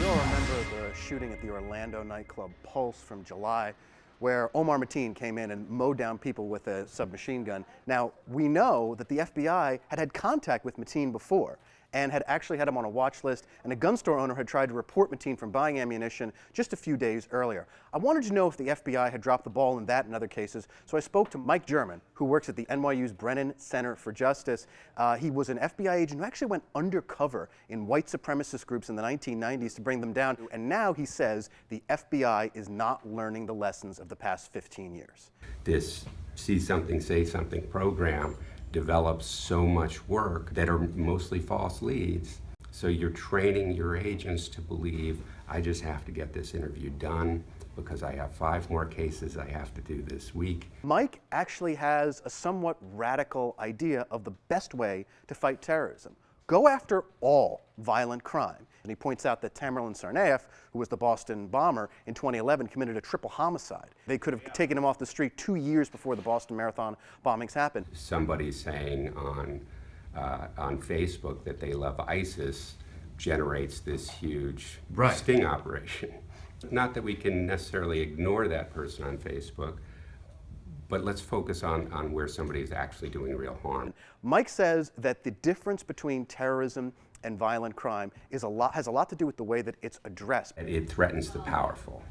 We all remember the shooting at the Orlando nightclub Pulse from July, where Omar Mateen came in and mowed down people with a submachine gun. Now, we know that the FBI had had contact with Mateen before and had actually had him on a watch list, and a gun store owner had tried to report Mateen from buying ammunition just a few days earlier. I wanted to know if the FBI had dropped the ball in that and other cases, so I spoke to Mike German, who works at the NYU's Brennan Center for Justice. He was an FBI agent who actually went undercover in white supremacist groups in the 1990s to bring them down, and now he says the FBI is not learning the lessons of the past 15 years. This see something, say something program develops so much work that are mostly false leads. So you're training your agents to believe, I just have to get this interview done because I have 5 more cases I have to do this week. Mike actually has a somewhat radical idea of the best way to fight terrorism. Go after all violent crime. And he points out that Tamerlan Tsarnaev, who was the Boston bomber in 2011, committed a triple homicide. They could have taken him off the street 2 years before the Boston Marathon bombings happened. Somebody saying on Facebook that they love ISIS generates this huge sting operation. Not that we can necessarily ignore that person on Facebook, but let's focus on where somebody is actually doing real harm. Mike says that the difference between terrorism and violent crime has a lot to do with the way that it's addressed. It threatens the powerful,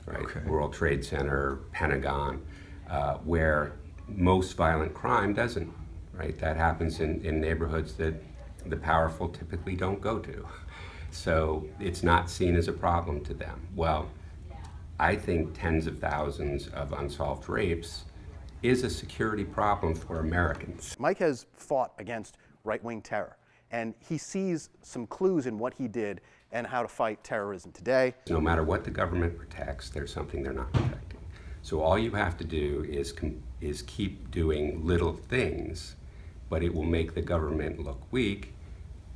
right? Okay. World Trade Center, Pentagon, where most violent crime doesn't, right? That happens in neighborhoods that the powerful typically don't go to. So it's not seen as a problem to them. Well, I think tens of thousands of unsolved rapes is a security problem for Americans. Mike has fought against right-wing terror, and he sees some clues in what he did and how to fight terrorism today. No matter what the government protects, there's something they're not protecting. So all you have to do is keep doing little things, but it will make the government look weak,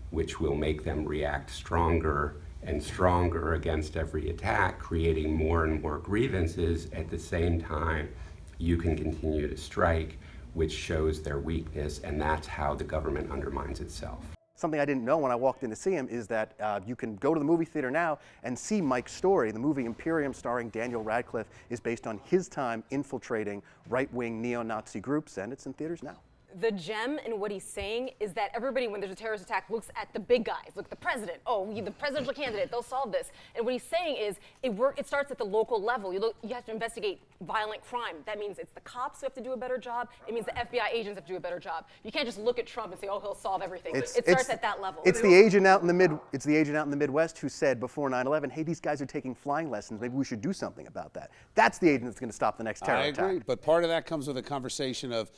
which will make them react stronger and stronger against every attack, creating more and more grievances. At the same time, you can continue to strike, which shows their weakness, and that's how the government undermines itself. Something I didn't know when I walked in to see him is that you can go to the movie theater now and see Mike's story. The movie Imperium, starring Daniel Radcliffe, is based on his time infiltrating right-wing neo-Nazi groups, and it's in theaters now. The gem in what he's saying is that everybody, when there's a terrorist attack, looks at the big guys. Look, the president. Oh, the presidential candidate. They'll solve this. And what he's saying is, it starts at the local level. You have to investigate violent crime. That means it's the cops who have to do a better job. It means the FBI agents have to do a better job. You can't just look at Trump and say, oh, he'll solve everything. It starts at that level. It's the agent out in the Midwest who said before 9/11, hey, these guys are taking flying lessons. Maybe we should do something about that. That's the agent that's going to stop the next terror attack. I agree, but part of that comes with a conversation of,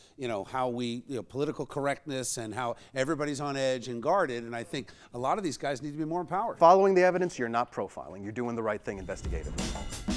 how we, political correctness and how everybody's on edge and guarded, and I think a lot of these guys need to be more empowered. Following the evidence, you're not profiling. You're doing the right thing investigatively.